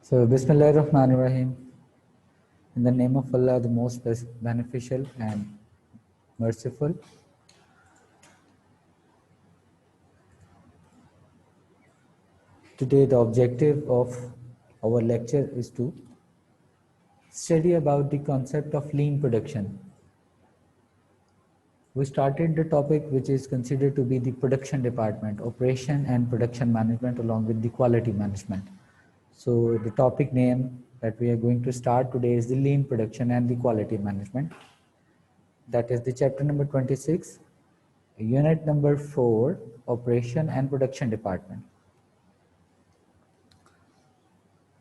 So, Bismillahir Rahmanir Rahim. In the name of Allah, the most beneficial and merciful. Today, the objective of our lecture is to study about the concept of lean production. We started the topic which is considered to be the production department, operation and production management along with the quality management. So the topic name that we are going to start today is the lean production and the quality management. That is the chapter number 26, unit number 4, operation and production department.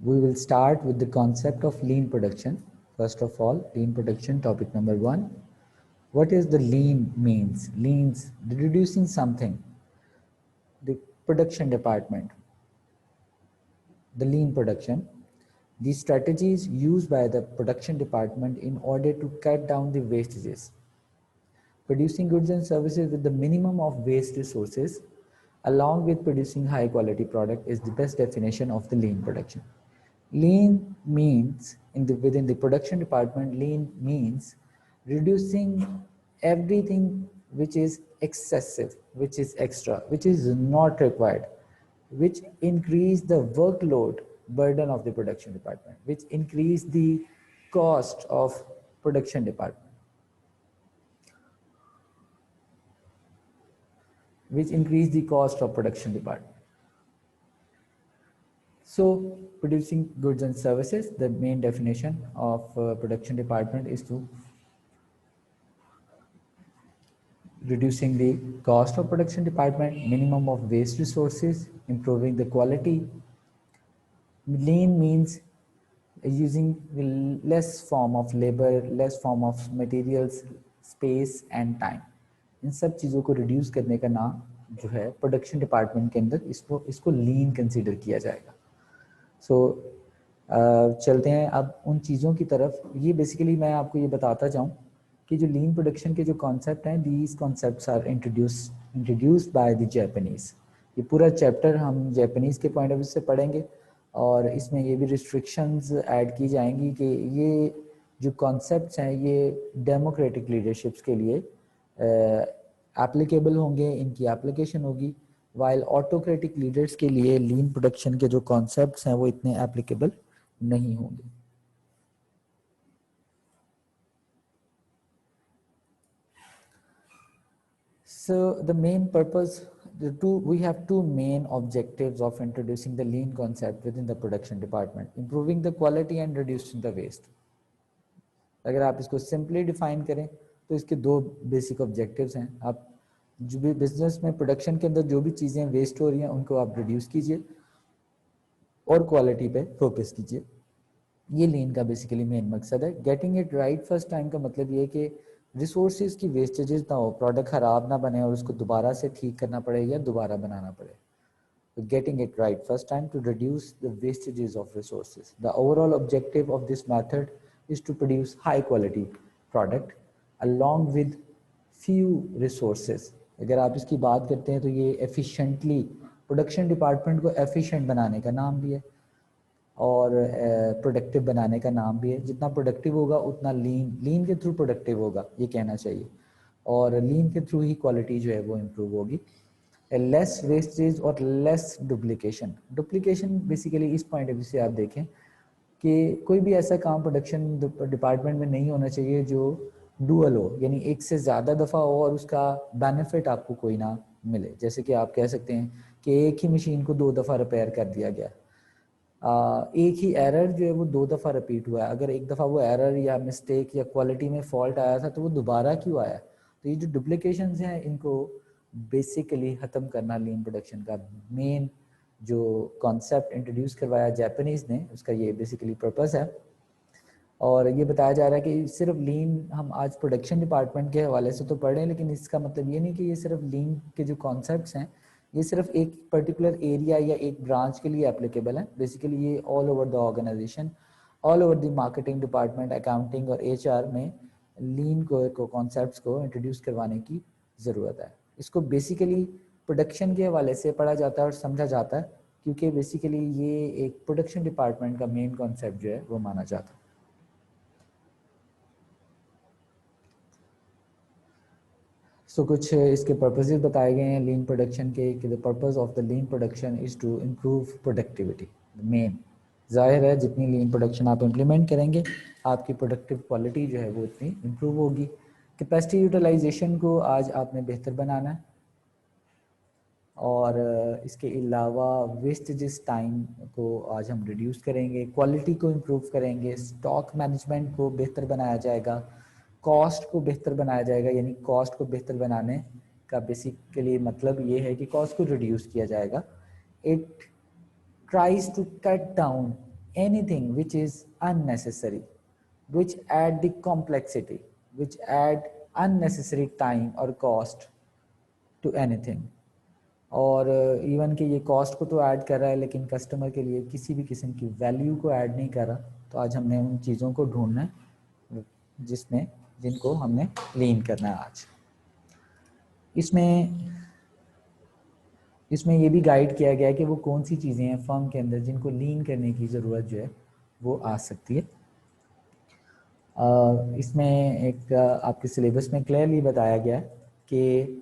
We will start with the concept of lean production. First of all, lean production, topic number 1. What is the lean means? Leans, reducing something. The production department, the lean production. These strategies used by the production department in order to cut down the wastages. Producing goods and services with the minimum of waste resources along with producing high quality product is the best definition of the lean production. Lean means, within the production department, lean means reducing everything which is excessive, which is extra, which is not required, which increase the workload burden of the production department, which increase the cost of production department, which increase the cost of production department. So producing goods and services, the main definition of production department is to reducing the cost of production department, minimum of waste resources, improving the quality. Lean means using less form of labor, less form of materials, space and time. इन सब चीज़ों को reduce करने का नाम जो है production department के अंदर इसको लीन कंसीडर किया जाएगा. सो चलते हैं अब उन चीज़ों की तरफ. ये बेसिकली मैं आपको ये बताता जाऊँ कि जो लीन प्रोडक्शन के जो कॉन्सेप्ट हैं, these concepts are introduced by the Japanese. ये पूरा चैप्टर हम जापानीज़ के पॉइंट ऑफ व्यू से पढ़ेंगे और इसमें ये भी रिस्ट्रिक्शंस ऐड की जाएंगी कि ये जो कॉन्सेप्ट्स हैं ये डेमोक्रेटिक लीडरशिप्स के लिए एप्लीकेबल होंगे, इनकी एप्लीकेशन होगी, वाइल ऑटोक्रेटिक लीडर्स के लिए लीन प्रोडक्शन के जो कॉन्सेप्ट्स हैं वो इतने एप्लीकेबल नहीं होंगे. So the main purpose, we have two main objectives of introducing the lean concept within the production department: improving the quality and reducing the waste. अगर आप इसको सिंपली डिफाइन करें तो इसके दो बेसिक ऑब्जेक्टिव्स हैं. आप जो भी बिजनेस में प्रोडक्शन के अंदर जो भी चीज़ें वेस्ट हो रही हैं उनको आप रिड्यूस कीजिए और क्वालिटी पे फोकस कीजिए. ये लीन का बेसिकली मेन मकसद है. Getting it right first time का मतलब ये कि रिसोर्सेज की वेस्टेजेस ना हो, प्रोडक्ट ख़राब ना बने और उसको दोबारा से ठीक करना पड़े या दोबारा बनाना पड़े. So getting it right first time to reduce the wastages of resources. The overall objective of this method is to produce high quality product along with few resources. अगर आप इसकी बात करते हैं तो ये efficiently प्रोडक्शन डिपार्टमेंट को efficient बनाने का नाम भी है और प्रोडक्टिव बनाने का नाम भी है. जितना प्रोडक्टिव होगा उतना लीन के थ्रू प्रोडक्टिव होगा, ये कहना चाहिए, और लीन के थ्रू ही क्वालिटी जो है वो इम्प्रूव होगी. लेस वेस्टेज और लेस डुप्लीकेशन. डुप्लीकेशन बेसिकली इस पॉइंट ऑफ व्यू से आप देखें कि कोई भी ऐसा काम प्रोडक्शन डिपार्टमेंट में नहीं होना चाहिए जो डुअल हो, यानी एक से ज़्यादा दफ़ा हो और उसका बेनिफिट आपको कोई ना मिले. जैसे कि आप कह सकते हैं कि एक ही मशीन को 2 दफ़ा रिपेयर कर दिया गया, एक ही एरर जो है वो 2 दफ़ा रिपीट हुआ है. अगर एक दफ़ा वो एरर या मिस्टेक या क्वालिटी में फॉल्ट आया था तो वो दोबारा क्यों आया? तो ये जो डुप्लीकेशंस हैं इनको बेसिकली ख़त्म करना लीन प्रोडक्शन का मेन जो कॉन्सेप्ट इंट्रोड्यूस करवाया जापानीज़ ने, उसका ये बेसिकली पर्पस है. और ये बताया जा रहा है कि सिर्फ लीन हम आज प्रोडक्शन डिपार्टमेंट के हवाले से तो पढ़ रहे हैं, लेकिन इसका मतलब ये नहीं कि ये सिर्फ लीन के जो कॉन्सेप्ट्स हैं ये सिर्फ एक पर्टिकुलर एरिया या एक ब्रांच के लिए एप्लीकेबल है. बेसिकली ये all over the organisation, all over the marketing department, accounting और HR में लीन को कॉन्सेप्ट्स को इंट्रोड्यूस करवाने की ज़रूरत है. इसको बेसिकली प्रोडक्शन के हवाले से पढ़ा जाता है और समझा जाता है क्योंकि बेसिकली ये एक प्रोडक्शन डिपार्टमेंट का मेन कॉन्सेप्ट जो है वो माना जाता है। सो कुछ इसके पर्पसेस बताए गए हैं लीन प्रोडक्शन के कि the purpose of the lean production is to improve productivity. मेन जाहिर है जितनी लीन प्रोडक्शन आप इम्प्लीमेंट करेंगे आपकी प्रोडक्टिव क्वालिटी जो है वो उतनी इम्प्रूव होगी। कैपेसिटी यूटिलाइजेशन को आज आपने बेहतर बनाना है और इसके अलावा वेस्टेजेस टाइम को आज हम रिड्यूस करेंगे, क्वालिटी को इम्प्रूव करेंगे, स्टॉक मैनेजमेंट को बेहतर बनाया जाएगा, कॉस्ट को बेहतर बनाया जाएगा। यानी कॉस्ट को बेहतर बनाने का बेसिकली मतलब ये है कि कॉस्ट को रिड्यूस किया जाएगा। It tries to cut down anything which is unnecessary, which add the complexity, which add unnecessary time or cost to anything। और इवन कि ये कॉस्ट को तो ऐड कर रहा है लेकिन कस्टमर के लिए किसी भी किस्म की वैल्यू को ऐड नहीं कर रहा। तो आज हमने उन चीज़ों को ढूंढना है जिनको हमने लीन करना है आज। इसमें ये भी गाइड किया गया है कि वो कौन सी चीज़ें हैं फर्म के अंदर जिनको लीन करने की ज़रूरत जो है वो आ सकती है। इसमें एक आपके सिलेबस में क्लियरली बताया गया है कि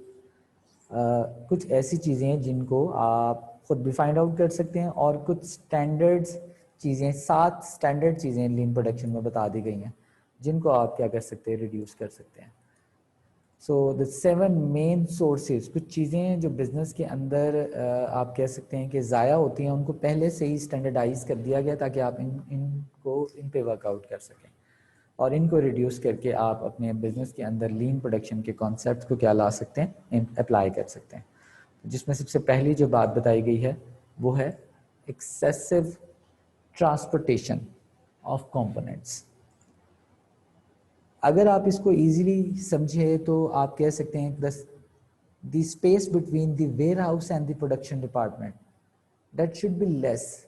कुछ ऐसी चीज़ें हैं जिनको आप खुद भी फाइंड आउट कर सकते हैं और कुछ स्टैंडर्ड्स चीज़ें 7 स्टैंडर्ड चीज़ें लीन प्रोडक्शन में बता दी गई हैं जिनको आप क्या कर सकते हैं, रिड्यूस कर सकते हैं। सो द 7 मेन सोर्सेज, कुछ चीज़ें जो बिज़नेस के अंदर आप कह सकते हैं कि ज़ाया होती हैं, उनको पहले से ही स्टैंडर्डाइज कर दिया गया ताकि आप इन पे वर्कआउट कर सकें और इनको रिड्यूस करके आप अपने बिज़नेस के अंदर लीन प्रोडक्शन के कॉन्सेप्ट को क्या ला सकते हैं, अप्लाई कर सकते हैं। जिसमें सबसे पहली जो बात बताई गई है वो है एक्सेसिव ट्रांसपोर्टेशन ऑफ कंपोनेंट्स। अगर आप इसको इजीली समझे तो आप कह सकते हैं the space between the warehouse and the production department that should be less.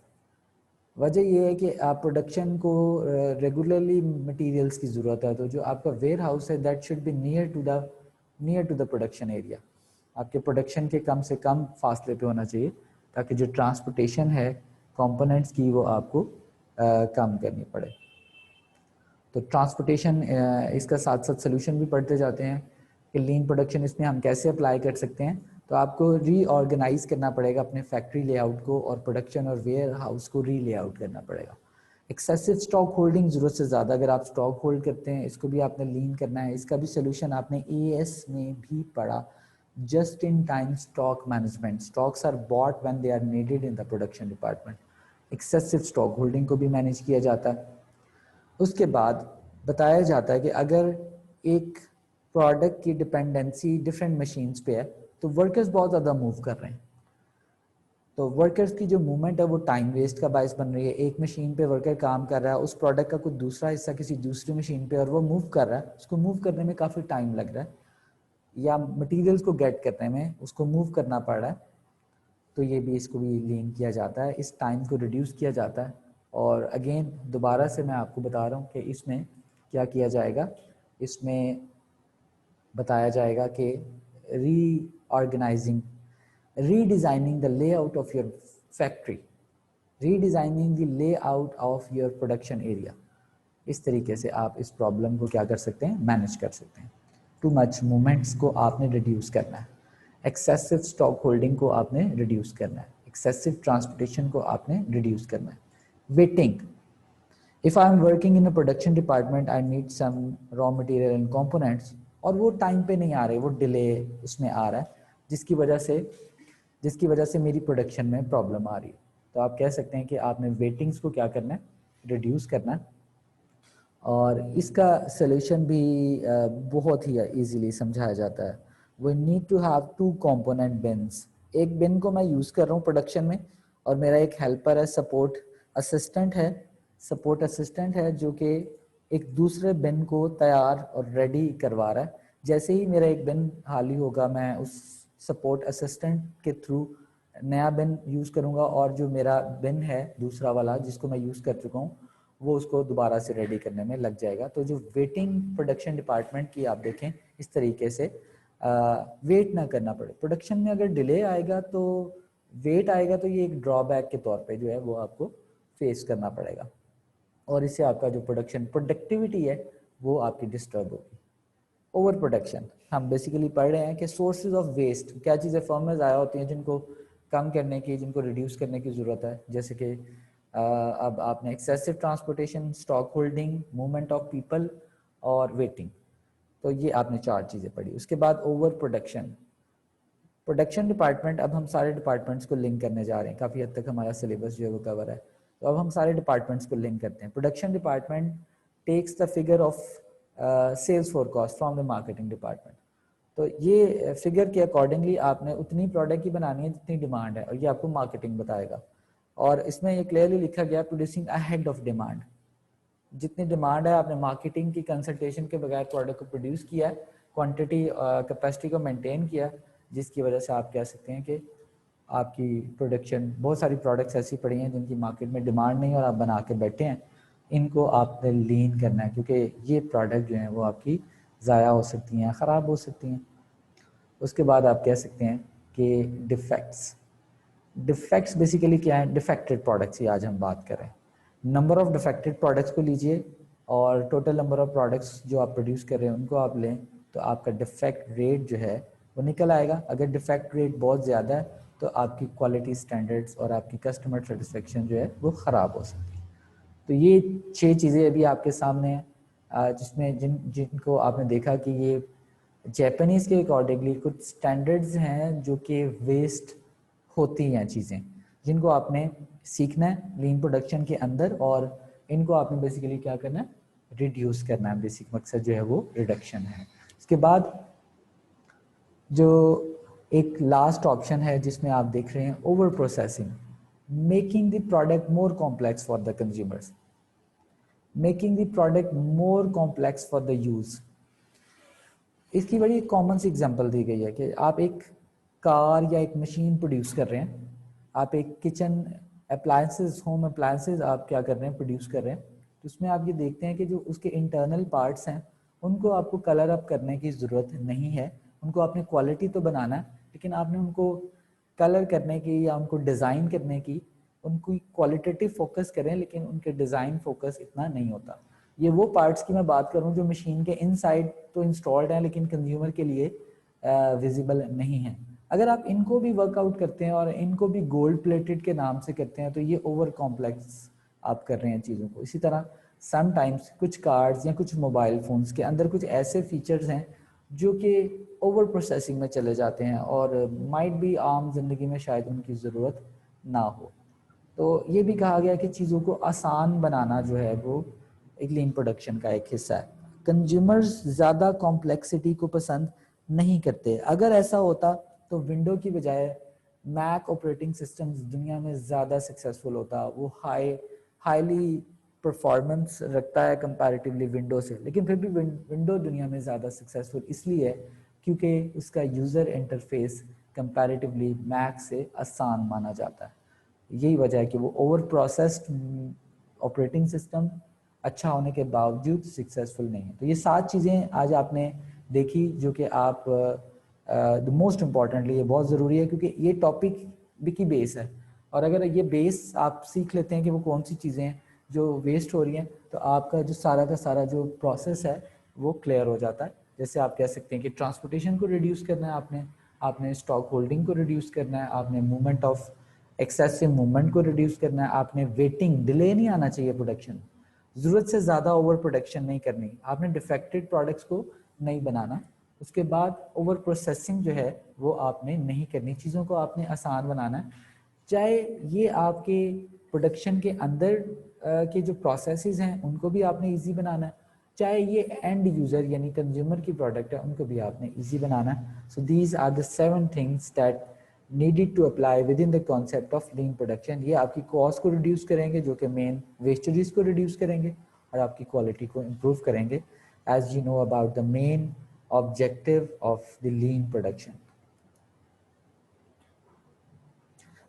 वजह यह है कि आप प्रोडक्शन को रेगुलरली मटेरियल्स की ज़रूरत है, तो जो आपका वेयर हाउस है that should be near to the production area. आपके प्रोडक्शन के कम से कम फासले पे होना चाहिए ताकि जो ट्रांसपोर्टेशन है कंपोनेंट्स की वो आपको कम करनी पड़े। तो ट्रांसपोर्टेशन इसका साथ साथ सोल्यूशन भी पढ़ते जाते हैं कि लीन प्रोडक्शन इसमें हम कैसे अप्लाई कर सकते हैं। तो आपको रीऑर्गेनाइज करना पड़ेगा अपने फैक्ट्री लेआउट को और प्रोडक्शन और वेयर हाउस को रीलेआउट करना पड़ेगा। एक्सेसिव स्टॉक होल्डिंग, ज़रूरत से ज़्यादा अगर आप स्टॉक होल्ड करते हैं, इसको भी आपने लीन करना है। इसका भी सोल्यूशन आपने ES में भी पढ़ा, just in time stock management. Stocks are bought when they are needed in the production department. Excessive stock holding को भी मैनेज किया जाता है। उसके बाद बताया जाता है कि अगर एक प्रोडक्ट की डिपेंडेंसी डिफरेंट मशीन्स पे है तो वर्कर्स बहुत ज़्यादा मूव कर रहे हैं, तो वर्कर्स की जो मूवमेंट है वो टाइम वेस्ट का बायस बन रही है। एक मशीन पे वर्कर काम कर रहा है, उस प्रोडक्ट का कोई दूसरा हिस्सा किसी दूसरी मशीन पे और वो मूव कर रहा है, उसको मूव करने में काफ़ी टाइम लग रहा है या मटेरियल्स को गेट करने में उसको मूव करना पड़ रहा है। तो ये भी इसको भी लीन किया जाता है, इस टाइम को रिड्यूस किया जाता है। और अगेन दोबारा से मैं आपको बता रहा हूँ कि इसमें क्या किया जाएगा, इसमें बताया जाएगा कि reorganising, redesigning the layout of your factory, redesigning the layout of your production area. इस तरीके से आप इस प्रॉब्लम को क्या कर सकते हैं, मैनेज कर सकते हैं। टू मच मूवमेंट्स को आपने रिड्यूस करना है, एक्सेसिव स्टॉक होल्डिंग को आपने रिड्यूस करना है, एक्सेसिव ट्रांसपोर्टेशन को आपने रिड्यूस करना है। Waiting, if I am working in a production department, I need some raw material and components और वो टाइम पे नहीं आ रहे, वो डिले उसमें आ रहा है जिसकी वजह से मेरी प्रोडक्शन में प्रॉब्लम आ रही है। तो आप कह सकते हैं कि आपने वेटिंग्स को क्या करना है, रिड्यूस करना है। और इसका सलूशन भी बहुत ही इजीली समझाया जाता है। We need to have 2 component bins. एक बिन को मैं यूज़ कर रहा हूँ प्रोडक्शन में और मेरा एक हेल्पर है, सपोर्ट असिस्टेंट है जो कि एक दूसरे बिन को तैयार और रेडी करवा रहा है। जैसे ही मेरा एक बिन खाली होगा मैं उस सपोर्ट असिस्टेंट के थ्रू नया बिन यूज़ करूँगा और जो मेरा बिन है दूसरा वाला जिसको मैं यूज़ कर चुका हूँ वो उसको दोबारा से रेडी करने में लग जाएगा। तो जो वेटिंग प्रोडक्शन डिपार्टमेंट की आप देखें इस तरीके से वेट ना करना पड़े। प्रोडक्शन में अगर डिले आएगा तो वेट आएगा तो ये एक ड्रॉबैक के तौर पे जो है वो आपको फेस करना पड़ेगा, और इससे आपका जो प्रोडक्टिविटी है वो आपकी डिस्टर्ब होगी। ओवर प्रोडक्शन, हम बेसिकली पढ़ रहे हैं कि सोर्सेज ऑफ वेस्ट, क्या चीज़ें फर्म में ज़ाया होती हैं जिनको कम करने की, जिनको रिड्यूस करने की ज़रूरत है, जैसे कि अब आपने excessive transportation, stock holding, movement of people और वेटिंग, तो ये आपने 4 चीज़ें पढ़ी। उसके बाद ओवर प्रोडक्शन, प्रोडक्शन डिपार्टमेंट, अब हम सारे डिपार्टमेंट्स को लिंक करने जा रहे हैं, काफ़ी हद तक हमारा सिलेबस जो है वो कवर है, तो अब हम सारे डिपार्टमेंट्स को लिंक करते हैं। Production department takes the figure of sales forecast from the marketing department, तो ये फिगर के अकॉर्डिंगली आपने उतनी प्रोडक्ट ही बनानी है जितनी डिमांड है, और ये आपको मार्केटिंग बताएगा। और इसमें ये क्लियरली लिखा गया प्रोड्यूसिंग अहेड ऑफ डिमांड, जितनी डिमांड है आपने मार्केटिंग की कंसल्टेशन के बगैर प्रोडक्ट को प्रोड्यूस किया है, क्वांटिटी कैपेसिटी को मेंटेन किया, जिसकी वजह से आप कह सकते हैं कि आपकी प्रोडक्शन, बहुत सारी प्रोडक्ट्स ऐसी पड़ी हैं जिनकी मार्केट में डिमांड नहीं और आप बना के बैठे हैं, इनको आपने लीन करना है, क्योंकि ये प्रोडक्ट जो हैं वो आपकी ज़ाया हो सकती हैं, ख़राब हो सकती हैं। उसके बाद आप कह सकते हैं कि डिफेक्ट्स, डिफेक्ट्स बेसिकली क्या है, डिफेक्टेड प्रोडक्ट्स की आज हम बात करें। नंबर ऑफ डिफेक्टेड प्रोडक्ट्स को लीजिए और टोटल नंबर ऑफ प्रोडक्ट्स जो आप प्रोड्यूस कर रहे हैं उनको आप लें, तो आपका डिफेक्ट रेट जो है वो निकल आएगा। अगर डिफेक्ट रेट बहुत ज़्यादा है तो आपकी क्वालिटी स्टैंडर्ड्स और आपकी कस्टमर सेटिस्फेक्शन जो है वो ख़राब हो सकती है। तो ये 6 चीज़ें अभी आपके सामने हैं, जिसमें जिनको आपने देखा कि ये जैपनीज़ के अकॉर्डिंगली कुछ स्टैंडर्ड्स हैं जो कि वेस्ट होती हैं चीज़ें, जिनको आपने सीखना है लीन प्रोडक्शन के अंदर, और इनको आपने बेसिकली क्या करना है, रिड्यूस करना है। बेसिक मकसद जो है वो रिडक्शन है। इसके बाद जो एक लास्ट ऑप्शन है जिसमें आप देख रहे हैं over processing, making the product more complex for the consumers, making the product more complex for the use. इसकी बड़ी कॉमन सी एग्जांपल दी गई है कि आप एक कार या एक मशीन प्रोड्यूस कर रहे हैं, आप एक किचन अप्लायंसेस, होम अप्लायंसेस आप क्या कर रहे हैं, प्रोड्यूस कर रहे हैं, तो उसमें आप ये देखते हैं कि जो उसके इंटरनल पार्ट्स हैं उनको आपको कलर अप करने की ज़रूरत नहीं है, उनको आपने क्वालिटी तो बनाना है, लेकिन आपने उनको कलर करने की या उनको डिज़ाइन करने की, उनको क्वालिटेटिव फोकस करें, लेकिन उनके डिज़ाइन फोकस इतना नहीं होता। ये वो पार्ट्स की मैं बात करूं जो मशीन के इनसाइड तो इंस्टॉल्ड हैं लेकिन कंज्यूमर के लिए विजिबल नहीं है। अगर आप इनको भी वर्कआउट करते हैं और इनको भी गोल्ड प्लेटेड के नाम से करते हैं तो ये ओवर कॉम्प्लेक्स आप कर रहे हैं चीज़ों को। इसी तरह समटाइम्स कुछ कार्ड्स या कुछ मोबाइल फ़ोन्स के अंदर कुछ ऐसे फीचर्स हैं जो कि ओवर प्रोसेसिंग में चले जाते हैं और माइट भी आम जिंदगी में शायद उनकी ज़रूरत ना हो। तो ये भी कहा गया कि चीज़ों को आसान बनाना जो है वो एक लीन प्रोडक्शन का एक हिस्सा है। कंज्यूमर्स ज़्यादा कॉम्प्लेक्सिटी को पसंद नहीं करते। अगर ऐसा होता तो विंडो की बजाय मैक ऑपरेटिंग सिस्टम्स दुनिया में ज़्यादा सक्सेसफुल होता। वो हाईली परफॉर्मेंस रखता है कंपैरेटिवली विंडो से, लेकिन फिर भी विंडो दुनिया में ज़्यादा सक्सेसफुल इसलिए है क्योंकि उसका यूज़र इंटरफेस कंपैरेटिवली मैक से आसान माना जाता है। यही वजह है कि वो ओवर प्रोसेस्ड ऑपरेटिंग सिस्टम अच्छा होने के बावजूद सक्सेसफुल नहीं है। तो ये 7 चीज़ें आज आपने देखी जो कि आप द मोस्ट इम्पॉर्टेंटली, ये बहुत ज़रूरी है क्योंकि ये टॉपिक भी की बेस है, और अगर ये बेस आप सीख लेते हैं कि वो कौन सी चीज़ें हैं जो वेस्ट हो रही हैं तो आपका जो सारा का सारा जो प्रोसेस है वो क्लियर हो जाता है। जैसे आप कह सकते हैं कि ट्रांसपोर्टेशन को रिड्यूस करना है आपने स्टॉक होल्डिंग को रिड्यूस करना है, आपने मूवमेंट ऑफ एक्सेसिव मूवमेंट को रिड्यूस करना है, आपने वेटिंग डिले नहीं आना चाहिए प्रोडक्शन, ज़रूरत से ज़्यादा ओवर प्रोडक्शन नहीं करनी, आपने डिफेक्टेड प्रोडक्ट्स को नहीं बनाना। उसके बाद ओवर प्रोसेसिंग जो है वो आपने नहीं करनी, चीज़ों को आपने आसान बनाना है, चाहे ये आपके प्रोडक्शन के अंदर के जो प्रोसेसेस हैं उनको भी आपने इजी बनाना है, चाहे ये एंड यूज़र यानी कंज्यूमर की प्रोडक्ट है उनको भी आपने इजी बनाना है। So these are the 7 things that needed to apply within the concept of lean production. ये आपकी कॉस्ट को रिड्यूस करेंगे जो कि मेन वेस्टेजेस को रिड्यूस करेंगे और आपकी क्वालिटी को इम्प्रूव करेंगे, as you know about the main objective of the lean production.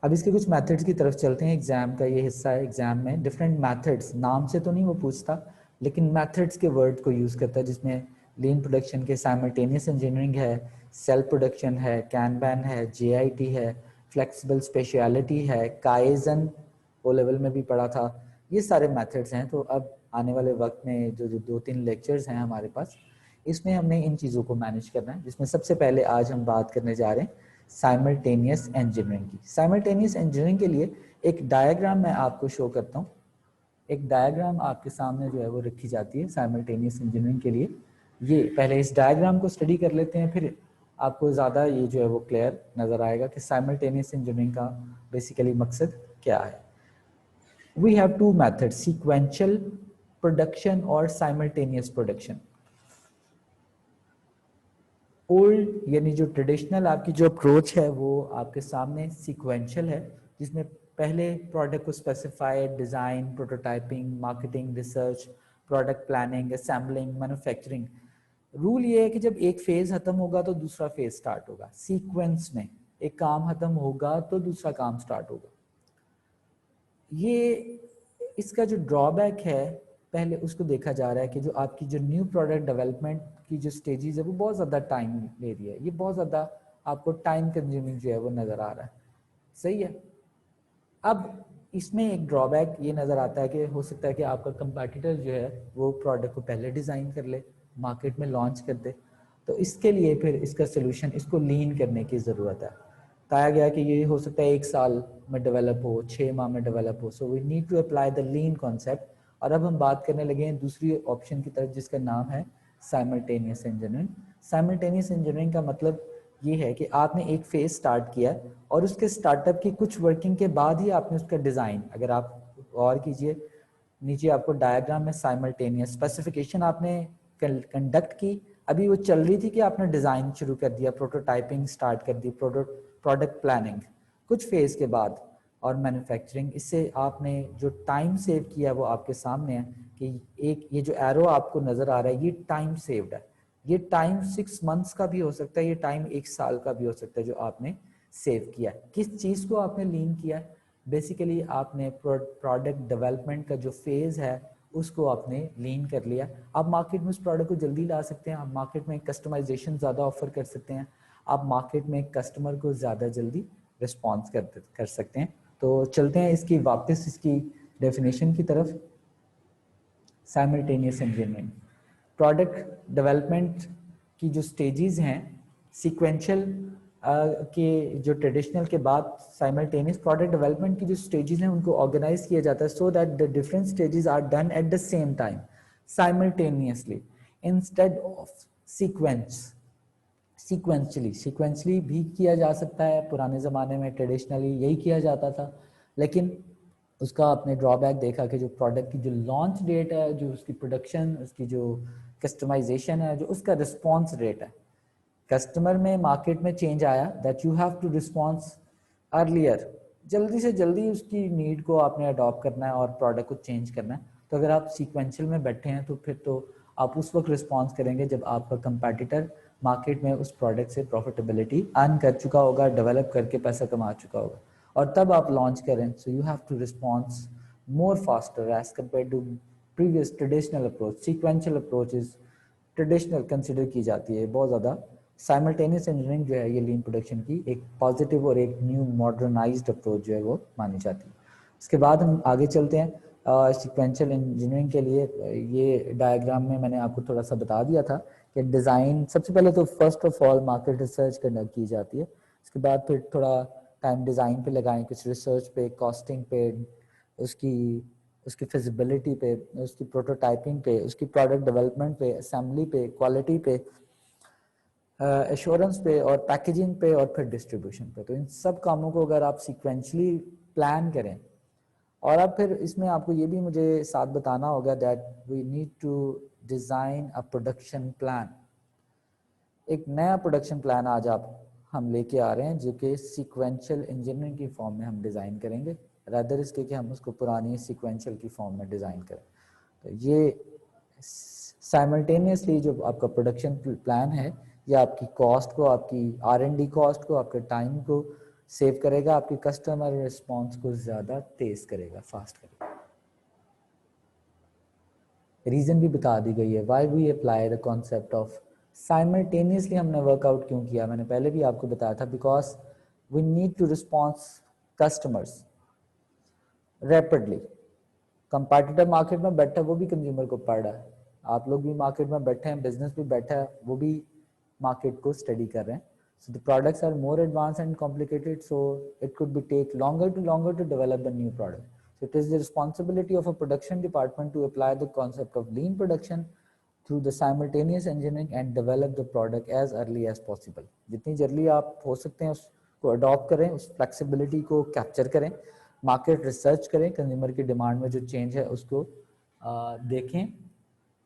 अब इसके कुछ मेथड्स की तरफ चलते हैं। एग्जाम का ये हिस्सा है, एग्जाम में डिफरेंट मेथड्स, नाम से तो नहीं वो पूछता लेकिन मेथड्स के वर्ड को यूज़ करता है, जिसमें लीन प्रोडक्शन के साइमल्टेनियस इंजीनियरिंग है, सेल प्रोडक्शन है, कैनबैन है, JIT है, फ्लेक्सिबल स्पेशलिटी है, काइजन ओ लेवल में भी पढ़ा था। ये सारे मेथड्स हैं। तो अब आने वाले वक्त में जो जो 2-3 लेक्चर्स हैं हमारे पास, इसमें हमने इन चीज़ों को मैनेज करना है, जिसमें सबसे पहले आज हम बात करने जा रहे हैं साइमल्टेनियस इंजीनियरिंग की। साइमल्टेनियस इंजीनियरिंग के लिए एक डायग्राम मैं आपको शो करता हूँ। एक डायग्राम आपके सामने जो है वो रखी जाती है साइमल्टेनियस इंजीनियरिंग के लिए। ये पहले इस डायग्राम को स्टडी कर लेते हैं, फिर आपको ज़्यादा ये जो है वो क्लियर नज़र आएगा कि साइमल्टेनियस इंजीनियरिंग का बेसिकली मकसद क्या है। We have two method, sequential production और साइमल्टेनियस प्रोडक्शन। ओल्ड यानी जो ट्रेडिशनल आपकी जो अप्रोच है वो आपके सामने सीक्वेंशियल है, जिसमें पहले प्रोडक्ट को specified, design, prototyping, marketing, research, product planning, assembling, manufacturing. Rule ये है कि जब एक फेज खत्म होगा तो दूसरा फेज स्टार्ट होगा। सीक्वेंस में एक काम खत्म होगा तो दूसरा काम स्टार्ट होगा। ये इसका जो ड्रॉबैक है, पहले उसको देखा जा रहा है कि जो आपकी जो न्यू प्रोडक्ट डेवलपमेंट की जो स्टेजेस है वो बहुत ज़्यादा टाइम ले रही है। ये बहुत ज़्यादा आपको टाइम कंज्यूमिंग जो है वो नज़र आ रहा है। सही है। अब इसमें एक ड्रॉबैक ये नज़र आता है कि हो सकता है कि आपका कंपटीटर जो है वो प्रोडक्ट को पहले डिज़ाइन कर ले, मार्केट में लॉन्च कर दे। तो इसके लिए फिर इसका सोल्यूशन, इसको लीन करने की ज़रूरत है। कहा गया कि ये हो सकता है 1 साल में डेवलप हो, 6 माह में डेवलप हो। So we need to apply the lean concept. और अब हम बात करने लगे हैं दूसरी ऑप्शन की तरफ, जिसका नाम है साइमल्टेनियस इंजीनियरिंग। साइमल्टेनियस इंजीनियरिंग का मतलब ये है कि आपने एक फेज स्टार्ट किया और उसके स्टार्टअप की कुछ वर्किंग के बाद ही आपने उसका डिज़ाइन, अगर आप गौर कीजिए नीचे आपको डायग्राम में साइमल्टेनियस स्पेसिफिकेशन आपने कंडक्ट की, अभी वो चल रही थी कि आपने डिज़ाइन शुरू कर दिया, प्रोटोटाइपिंग स्टार्ट कर दी, प्रोडक्ट प्लानिंग कुछ फेज के बाद, और मैन्युफैक्चरिंग। इससे आपने जो टाइम सेव किया वो आपके सामने है कि एक ये जो एरो आपको नज़र आ रहा है ये टाइम सेव्ड है। ये टाइम 6 मंथ्स का भी हो सकता है, ये टाइम 1 साल का भी हो सकता है जो आपने सेव किया है। किस चीज़ को आपने लीन किया है? बेसिकली आपने प्रोडक्ट डेवलपमेंट का जो फेज़ है उसको आपने लीन कर लिया। आप मार्केट में उस प्रोडक्ट को जल्दी ला सकते हैं, आप मार्केट में कस्टमाइजेशन ज़्यादा ऑफर कर सकते हैं, आप मार्केट में कस्टमर को ज़्यादा जल्दी रिस्पॉन्स कर सकते हैं। तो चलते हैं इसकी वापस इसकी डेफिनेशन की तरफ। साइमल्टेनियस इंजीनियरिंग प्रोडक्ट डेवलपमेंट की जो स्टेजेस हैं, सीक्वेंशियल के जो ट्रेडिशनल के बाद साइमल्टेनियस प्रोडक्ट डेवलपमेंट की जो स्टेजेस हैं उनको ऑर्गेनाइज किया जाता है so that the different stages are done at the same time simultaneously instead of sequentially भी किया जा सकता है। पुराने ज़माने में ट्रेडिशनली यही किया जाता था, लेकिन उसका आपने ड्रॉबैक देखा कि जो प्रोडक्ट की जो लॉन्च डेट है, जो उसकी प्रोडक्शन, उसकी जो कस्टमाइजेशन है, जो उसका रिस्पॉन्स रेट है, कस्टमर में मार्केट में चेंज आया that you have to response earlier, जल्दी से जल्दी उसकी नीड को आपने अडॉप्ट करना है और प्रोडक्ट को चेंज करना है। तो अगर आप सीक्वेंशियल में बैठे हैं तो फिर तो आप उस वक्त रिस्पॉन्स करेंगे जब आपका कंपटीटर मार्केट में उस प्रोडक्ट से प्रॉफिटेबिलिटी अर्न कर चुका होगा, डेवलप करके पैसा कमा चुका होगा, और तब आप लॉन्च करें। So you have to response more faster as compare to previous traditional approach. Sequential approach is traditional consider की जाती है बहुत ज़्यादा। साइमल्टेनियस इंजीनियरिंग जो है ये लीन प्रोडक्शन की एक पॉजिटिव और एक न्यू मॉडर्नाइज्ड अप्रोच जो है वो मानी जाती है। इसके बाद हम आगे चलते हैं। सीक्वेंशियल इंजीनियरिंग के लिए ये डायग्राम में मैंने आपको थोड़ा सा बता दिया था कि डिज़ाइन सबसे पहले तो first of all market research conduct की जाती है। उसके बाद फिर थोड़ा टाइम डिज़ाइन पे लगाएं, कुछ रिसर्च पे, कॉस्टिंग पे, उसकी उसकी फिजिबिलिटी पे, उसकी प्रोटोटाइपिंग पे, उसकी प्रोडक्ट डेवलपमेंट पे, असेंबली पे, क्वालिटी पे, एश्योरेंस पे और पैकेजिंग पे और फिर डिस्ट्रीब्यूशन पे। तो इन सब कामों को अगर आप सीक्वेंशली प्लान करें, और अब फिर इसमें आपको ये भी मुझे साथ बताना होगा that we need to design a production plan. एक नया प्रोडक्शन प्लान आज हम लेके आ रहे हैं जो कि सीक्वेंशियल इंजीनियरिंग की फॉर्म में हम डिज़ाइन करेंगे, रादर इसके कि हम उसको पुरानी सीक्वेंशियल की फॉर्म में डिज़ाइन करें। तो ये साइमल्टेनियसली जो आपका प्रोडक्शन प्लान है ये आपकी कॉस्ट को, आपकी R&D कॉस्ट को, आपके टाइम को सेव करेगा, आपकी कस्टमर रिस्पॉन्स को ज़्यादा तेज़ करेगा, फास्ट करेगा। रीज़न भी बता दी गई है why we apply the concept of simultaneously. हमने वर्कआउट क्यों किया, मैंने पहले भी आपको बताया था, because We need to respond customers rapidly. Competitive market में बैठा है वो भी कंज्यूमर को पढ़ रहा है, आप लोग भी मार्केट में बैठे हैं, बिजनेस भी बैठा है वो भी मार्केट को स्टडी कर रहे हैं. So the products are more advanced and complicated, so it could be take longer to develop the new product. So it is the responsibility of a production department to apply the concept of lean production through the simultaneous engineering and develop the product as early as possible. जितनी जल्दी आप हो सकते हैं उसको adopt करें, उस flexibility को कैप्चर करें, मार्केट रिसर्च करें, कंज्यूमर की डिमांड में जो चेंज है उसको देखें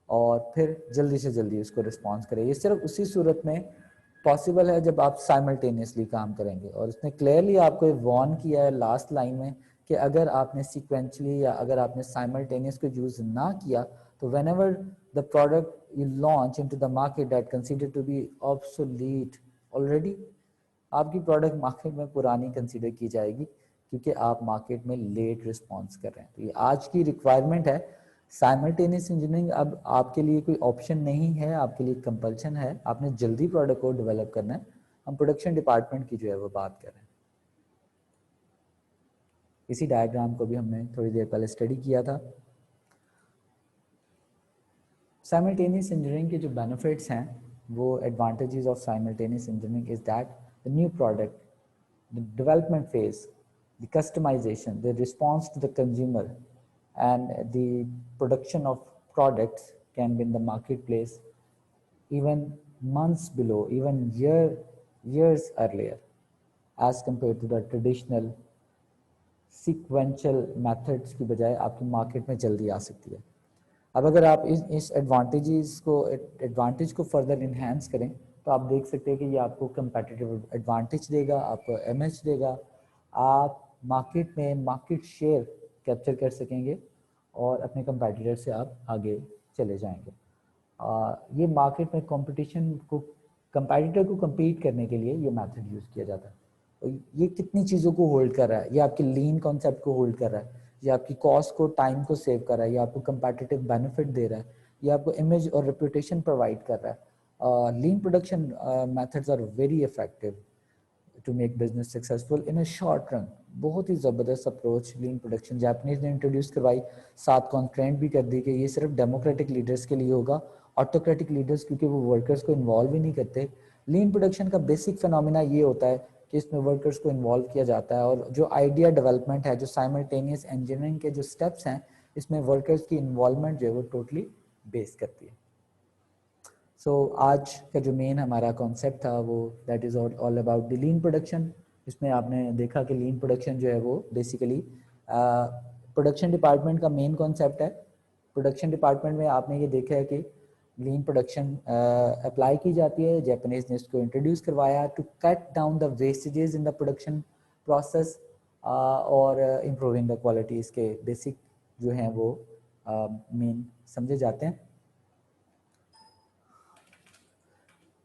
और फिर जल्दी से जल्दी उसको रिस्पॉन्स करें. ये सिर्फ उसी सूरत में पॉसिबल है जब आप साइमल्टेनियसली काम करेंगे. और उसने क्लियरली आपको वार्न किया है लास्ट लाइन में कि अगर आपने सीक्वेंशली या अगर आपने साइमल्टेनियस को यूज ना किया तो whenever the product you launch into the market that considered to be obsolete already, आपकी प्रोडक्ट मार्केट में पुरानी कंसीडर की जाएगी क्योंकि आप मार्केट में लेट रिस्पॉन्स कर रहे हैं. तो ये आज की रिक्वायरमेंट है. साइमल्टेनियस इंजीनियरिंग अब आपके लिए कोई ऑप्शन नहीं है, आपके लिए कंपल्शन है. आपने जल्दी प्रोडक्ट को डेवलप करना है. हम प्रोडक्शन डिपार्टमेंट की जो है वो बात कर रहे हैं. इसी डायग्राम को भी हमने थोड़ी देर पहले स्टडी किया था. साइमल्टेनियस इंजीनियरिंग के जो बेनिफिट्स हैं वो advantages of simultaneous engineering is that the new product, the development phase, the customisation, the response to the consumer and the production of products can be in the marketplace even months below, even years earlier as compared to the traditional sequential methods की बजाय आपकी market में जल्दी आ सकती है. अब अगर आप इस एडवांटेज को फर्दर इन्हांस करें तो आप देख सकते हैं कि ये आपको कंपेटिटिव एडवांटेज देगा, आपको एमएच देगा, आप मार्केट में मार्केट शेयर कैप्चर कर सकेंगे और अपने कंपेटिटर से आप आगे चले जाएंगे. ये मार्केट में कंपटीशन को, कंपेटिटर को compete करने के लिए ये मेथड यूज़ किया जाता है. और ये कितनी चीज़ों को होल्ड कर रहा है, ये आपके लीन कॉन्सेप्ट को होल्ड कर रहा है, ये आपकी कॉस्ट को, टाइम को सेव कर रहा है, ये आपको कंपेटिटिव बेनिफिट दे रहा है, ये आपको इमेज और रेपुटेशन प्रोवाइड कर रहा है. Lean production methods are very effective to make business successful in a short run. बहुत ही ज़बरदस्त अप्रोच लीन प्रोडक्शन जापानीज ने इंट्रोड्यूस करवाई, साथ कॉन्स्ट्रेंट भी कर दी कि ये सिर्फ डेमोक्रेटिक लीडर्स के लिए होगा, ऑटोक्रेटिक लीडर्स क्योंकि वो वर्कर्स को इन्वॉल्व ही नहीं करते. लीन प्रोडक्शन का बेसिक फिनोमिना ये होता है कि इसमें वर्कर्स को इन्वॉल्व किया जाता है और जो आइडिया डेवलपमेंट है, जो साइमल्टेनियस इंजीनियरिंग के जो स्टेप्स हैं, इसमें वर्कर्स की इन्वॉल्वमेंट जो है वो टोटली बेस करती है. सो आज का जो मेन हमारा कॉन्सेप्ट था वो that is all about the lean production. इसमें आपने देखा कि लीन प्रोडक्शन जो है वो बेसिकली प्रोडक्शन डिपार्टमेंट का मेन कॉन्सेप्ट है. प्रोडक्शन डिपार्टमेंट में आपने ये देखा है कि लीन प्रोडक्शन अप्लाई की जाती है. जापानीज ने इसको इंट्रोड्यूस करवाया to cut down the wastages in the production process और इम्प्रूविंग द क्वालिटी. इसके बेसिक जो हैं वो मेन समझे जाते हैं.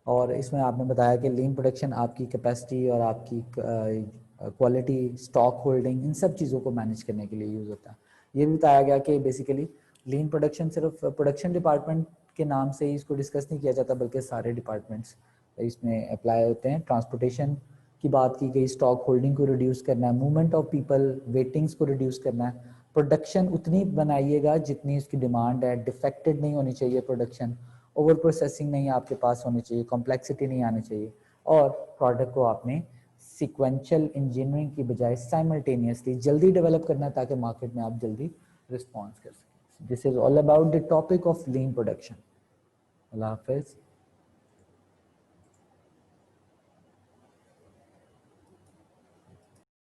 और इसमें आपने बताया कि लीन प्रोडक्शन आपकी कैपेसिटी और आपकी क्वालिटी, स्टॉक होल्डिंग, इन सब चीज़ों को मैनेज करने के लिए यूज़ होता है. ये भी बताया गया कि बेसिकली लीन प्रोडक्शन सिर्फ प्रोडक्शन डिपार्टमेंट के नाम से ही इसको डिस्कस नहीं किया जाता बल्कि सारे डिपार्टमेंट्स इसमें अप्लाई होते हैं. ट्रांसपोर्टेशन की बात की गई, स्टॉक होल्डिंग को रिड्यूस करना है, मूवमेंट ऑफ पीपल, वेटिंग्स को रिड्यूस करना है, प्रोडक्शन उतनी बनाइएगा जितनी उसकी डिमांड है, डिफेक्टेड नहीं होनी चाहिए प्रोडक्शन, ओवर प्रोसेसिंग नहीं आपके पास होनी चाहिए, कॉम्प्लेक्सिटी नहीं आनी चाहिए, और प्रोडक्ट को आपने सीक्वेंशियल इंजीनियरिंग की बजाय साइमल्टेनियसली जल्दी डेवलप करना है ताकि मार्केट में आप जल्दी रिस्पॉन्स कर सकें. This is all about the topic of lean production. अल्लाह हाफिज़.